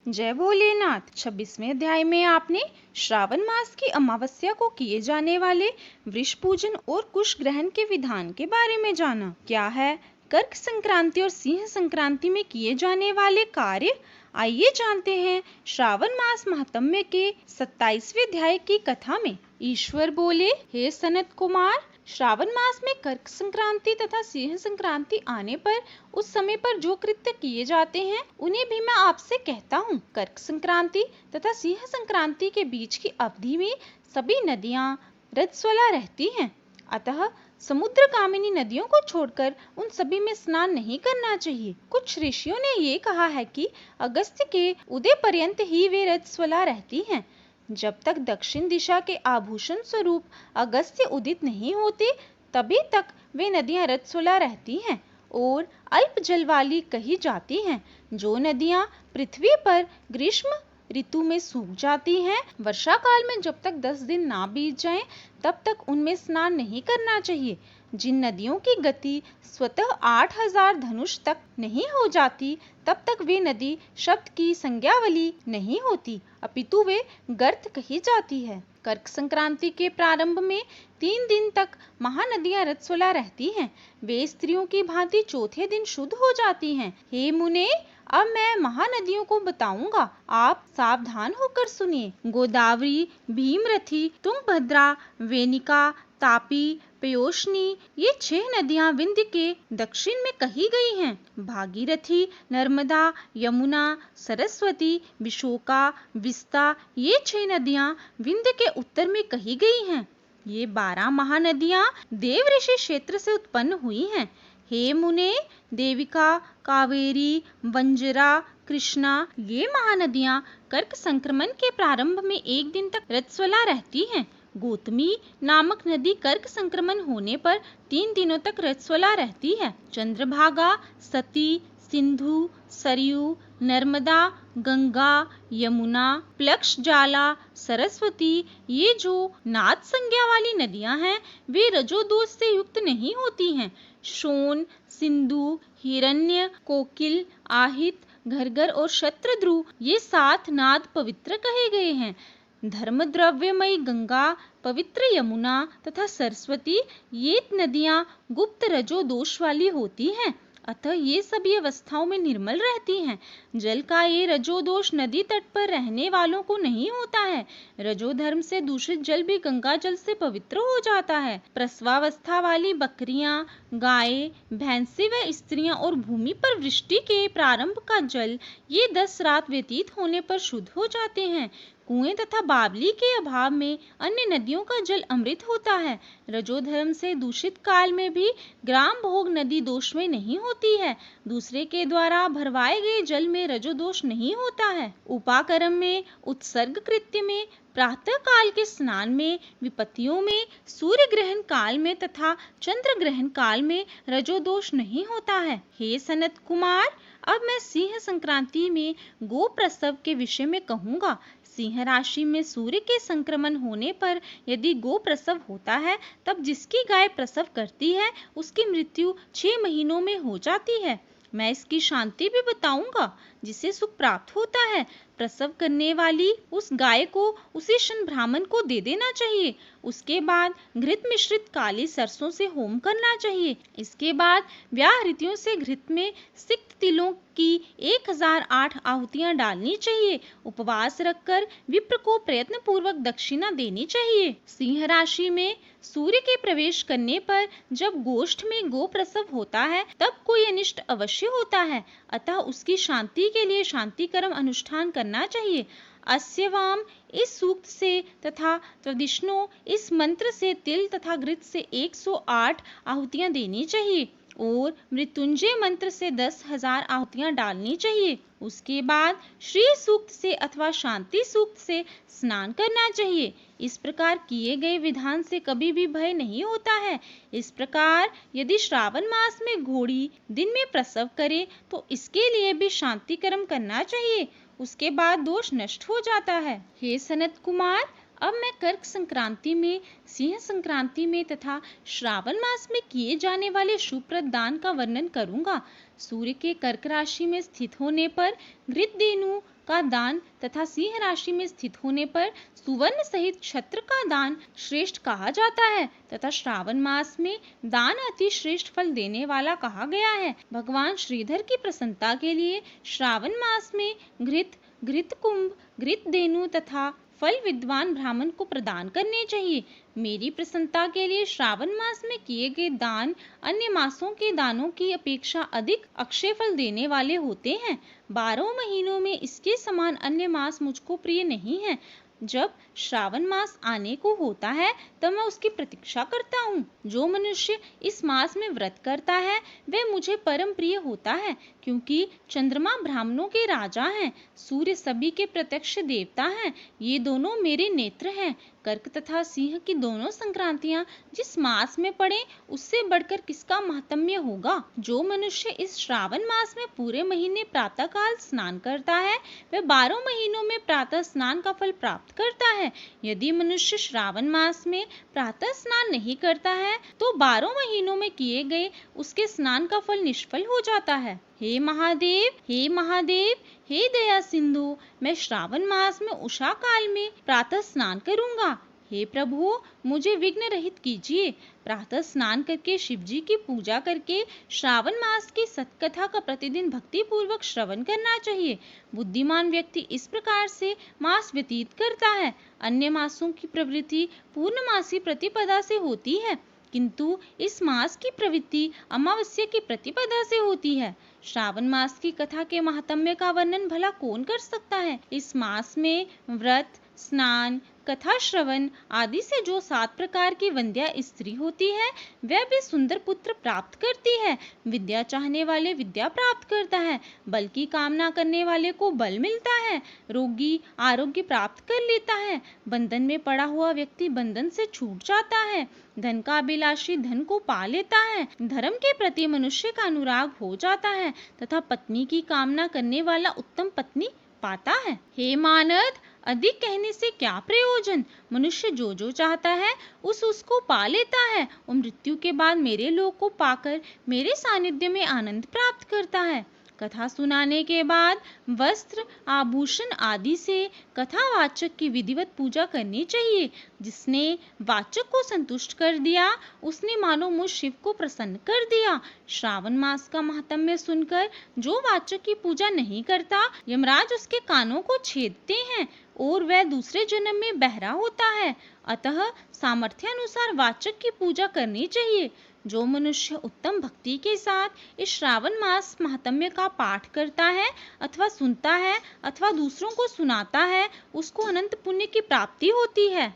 जय भोलेनाथ। 26वें अध्याय में आपने श्रावण मास की अमावस्या को किए जाने वाले वृष पूजन और कुश ग्रहण के विधान के बारे में जाना। क्या है कर्क संक्रांति और सिंह संक्रांति में किए जाने वाले कार्य? आइए जानते हैं श्रावण मास महात्म्य के 27वें अध्याय की कथा में। ईश्वर बोले, हे सनत कुमार, श्रावण मास में कर्क संक्रांति तथा सिंह संक्रांति आने पर उस समय पर जो कृत्य किए जाते हैं उन्हें भी मैं आपसे कहता हूँ। कर्क संक्रांति तथा सिंह संक्रांति के बीच की अवधि में सभी नदियाँ रजस्वला रहती हैं, अतः समुद्रगामिनी नदियों को छोड़कर उन सभी में स्नान नहीं करना चाहिए। कुछ ऋषियों ने ये कहा है कि अगस्त्य के उदय पर्यंत ही वे रजस्वला रहती हैं। जब तक दक्षिण दिशा के आभूषण स्वरूप अगस्त्य उदित नहीं होते तभी तक वे नदियां रजस्वला रहती हैं और अल्प जल वाली कही जाती हैं। जो नदियां पृथ्वी पर ग्रीष्म ऋतु में सूख जाती हैं, वर्षा काल में जब तक 10 दिन ना बीत जाएं तब तक उनमें स्नान नहीं करना चाहिए। जिन नदियों की गति स्वतः 8000 धनुष तक नहीं हो जाती तब तक वे नदी शब्द की संज्ञावली नहीं होती, अपितु वे गर्त कही जाती है। कर्क संक्रांति के प्रारंभ में 3 दिन तक महानदियां रजस्वला रहती हैं। वे स्त्रियों की भांति चौथे दिन शुद्ध हो जाती हैं। हे मुने, अब मैं महानदियों को बताऊंगा, आप सावधान होकर सुनिए। गोदावरी, भीमरथी, तुंगभद्रा, वेनिका, तापी, पयोष्णी, ये 6 नदियां विंध्य के दक्षिण में कही गई हैं। भागीरथी, नर्मदा, यमुना, सरस्वती, विशोका, विस्ता, ये 6 नदियां विंध्य के उत्तर में कही गई हैं। ये 12 महानदियां देव ऋषि क्षेत्र से उत्पन्न हुई हैं। हे मुने, देविका, कावेरी, वंजरा, कृष्णा, ये महानदियां कर्क संक्रमण के प्रारंभ में 1 दिन तक रजस्वला रहती हैं। गौतमी नामक नदी कर्क संक्रमण होने पर 3 दिनों तक रजस्वला रहती है। चंद्रभागा, सती, सिंधु, सरयू, नर्मदा, गंगा, यमुना, प्लक्षजाला, सरस्वती, ये जो नाद संज्ञा वाली नदियां हैं वे रजोदोष से युक्त नहीं होती हैं। सोन, सिंधु, हिरण्य, कोकिल, आहित, घरघर और शत्रद्रु, ये 7 नाद पवित्र कहे गए हैं। धर्म द्रव्यमयी गंगा, पवित्र यमुना तथा सरस्वती, ये नदियां गुप्त रजो दोष वाली होती हैं, अतः ये सभी अवस्थाओं में निर्मल रहती हैं। जल का ये रजो दोष नदी तट पर रहने वालों को नहीं होता है। रजो धर्म से दूषित जल भी गंगा जल से पवित्र हो जाता है। प्रसवावस्था वाली बकरियां, गाय, भैंसे व स्त्रियां और भूमि पर वृष्टि के प्रारंभ का जल, ये 10 रात व्यतीत होने पर शुद्ध हो जाते हैं। कुएं तथा बावली के अभाव में अन्य नदियों का जल अमृत होता है। रजोधर्म से दूषित काल में भी ग्राम भोग नदी दोष में नहीं होती है। दूसरे के द्वारा भरवाए गए जल में रजोदोष नहीं होता है। उपाकर्म में, उत्सर्ग कृत्य में, प्रातः काल के स्नान में, विपत्तियों में, सूर्य ग्रहण काल में तथा चंद्र ग्रहण काल में रजोदोष नहीं होता है। हे सनत कुमार, अब मैं सिंह संक्रांति में गो प्रसव के विषय में कहूँगा। सिंह राशि में सूर्य के संक्रमण होने पर यदि गो प्रसव होता है तब जिसकी गाय प्रसव करती है उसकी मृत्यु 6 महीनों में हो जाती है। मैं इसकी शांति भी बताऊंगा जिसे सुख प्राप्त होता है। प्रसव करने वाली उस गाय को उसी क्षण ब्राह्मण को दे देना चाहिए। उसके बाद घृत मिश्रित काली सरसों से होम करना चाहिए। इसके बाद व्याहृतियों से घृत में सिक्त तिलों की 1008 आहुतियां डालनी चाहिए। उपवास रखकर विप्र को प्रयत्न पूर्वक दक्षिणा देनी चाहिए। सिंह राशि में सूर्य के प्रवेश करने पर जब गोष्ठ में गो प्रसव होता है तब कोई अनिष्ट अवश्य होता है, अतः उसकी शांति के लिए शांति कर्म अनुष्ठान करना चाहिए। अस्यवाम, इस सूक्त से तथा त्वदिष्णो, इस मंत्र से तिल तथा घृत से 108 आहुतियां देनी चाहिए और मृत्युंजय मंत्र से 10,000 आहुतियां डालनी चाहिए। उसके बाद श्री सूक्त से अथवा शांति सूक्त से स्नान करना चाहिए। इस प्रकार किए गए विधान से कभी भी भय नहीं होता है। इस प्रकार यदि श्रावण मास में घोड़ी दिन में प्रसव करे तो इसके लिए भी शांति कर्म करना चाहिए। उसके बाद दोष नष्ट हो जाता है। हे सनत कुमार, अब मैं कर्क संक्रांति में, सिंह संक्रांति में तथा श्रावण मास में किए जाने वाले शुभप्रद दान का वर्णन करूंगा। सूर्य के कर्क राशि में स्थित होने पर घृत धेनु, का दान तथा सिंह राशि में स्थित होने पर सुवर्ण सहित छत्र का दान श्रेष्ठ कहा जाता है तथा श्रावण मास में दान अति श्रेष्ठ फल देने वाला कहा गया है। भगवान श्रीधर की प्रसन्नता के लिए श्रावण मास में घृत, घृत कुंभ, घृत धेनु तथा फल विद्वान ब्राह्मण को प्रदान करने चाहिए। मेरी प्रसन्नता के लिए श्रावण मास में किए गए दान अन्य मासों के दानों की अपेक्षा अधिक अक्षय फल देने वाले होते हैं। 12 महीनों में इसके समान अन्य मास मुझको प्रिय नहीं है। जब श्रावण मास आने को होता है तब मैं उसकी प्रतीक्षा करता हूँ। जो मनुष्य इस मास में व्रत करता है वह मुझे परम प्रिय होता है, क्योंकि चंद्रमा ब्राह्मणों के राजा हैं, सूर्य सभी के प्रत्यक्ष देवता हैं। ये दोनों मेरे नेत्र हैं। कर्क तथा सिंह की दोनों संक्रांतियां जिस मास में पड़े उससे बढ़कर किसका महात्म्य होगा। जो मनुष्य इस श्रावण मास में पूरे महीने प्रातः काल स्नान करता है वह 12 महीनों में प्रातः स्नान का फल प्राप्त करता है। यदि मनुष्य श्रावण मास में प्रातः स्नान नहीं करता है तो 12 महीनों में किए गए उसके स्नान का फल निष्फल हो जाता है। हे महादेव, हे महादेव, हे दया सिंधु, मैं श्रावण मास में उषा काल में प्रातः स्नान करूंगा। हे प्रभु, मुझे विघ्न रहित कीजिए। प्रातः स्नान करके शिव जी की पूजा करके श्रावण मास की सत्कथा का प्रतिदिन भक्ति पूर्वक श्रवण करना चाहिए। बुद्धिमान व्यक्ति इस प्रकार से मास व्यतीत करता है। अन्य मासों की प्रवृत्ति पूर्णमासी प्रतिपदा से होती है, किंतु इस मास की प्रवृत्ति अमावस्या की प्रतिपदा से होती है। श्रावण मास की कथा के महात्म्य का वर्णन भला कौन कर सकता है। इस मास में व्रत, स्नान, कथा श्रवण आदि से जो 7 प्रकार की वंद्या स्त्री होती है वह भी सुंदर पुत्र प्राप्त करती है। विद्या चाहने वाले विद्या प्राप्त करता है, बल की कामना करने वाले को बल मिलता है, रोगी आरोग्य प्राप्त कर लेता है, बंधन में पड़ा हुआ व्यक्ति बंधन से छूट जाता है, धन का अभिलाषी धन को पा लेता है, धर्म के प्रति मनुष्य का अनुराग हो जाता है तथा पत्नी की कामना करने वाला उत्तम पत्नी पाता है। हे मानद, अधिक कहने से क्या प्रयोजन। मनुष्य जो जो चाहता है उसको पा लेता है और मृत्यु के बाद मेरे लोक को पाकर मेरे सानिध्य में आनंद प्राप्त करता है। कथा सुनाने के बाद वस्त्र, आभूषण आदि से कथावाचक की विधिवत पूजा करनी चाहिए। जिसने वाचक को संतुष्ट कर दिया उसने मानो मुझ शिव को प्रसन्न कर दिया। श्रावण मास का महात्म्य सुनकर जो वाचक की पूजा नहीं करता, यमराज उसके कानों को छेदते हैं और वह दूसरे जन्म में बहरा होता है। अतः सामर्थ्यानुसार वाचक की पूजा करनी चाहिए। जो मनुष्य उत्तम भक्ति के साथ इस श्रावण मास महात्म्य का पाठ करता है अथवा सुनता है अथवा दूसरों को सुनाता है उसको अनंत पुण्य की प्राप्ति होती है।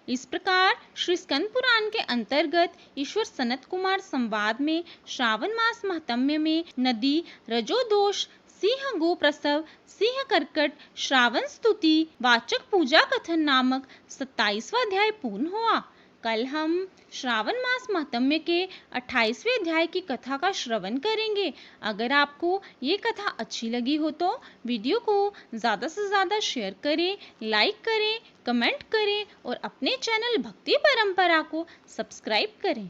इस प्रकार श्री स्कंद पुराण के अंतर्गत ईश्वर सनत कुमार संवाद में श्रावण मास महात्म्य में नदी, रजोदोष, सिंह गो प्रसव, सिंह कर्कट, श्रावण स्तुति, वाचक पूजा कथन नामक 27वां अध्याय पूर्ण हुआ। कल हम श्रावण मास महात्म्य के 28वें अध्याय की कथा का श्रवण करेंगे। अगर आपको ये कथा अच्छी लगी हो तो वीडियो को ज़्यादा से ज़्यादा शेयर करें, लाइक करें, कमेंट करें और अपने चैनल भक्ति परंपरा को सब्सक्राइब करें।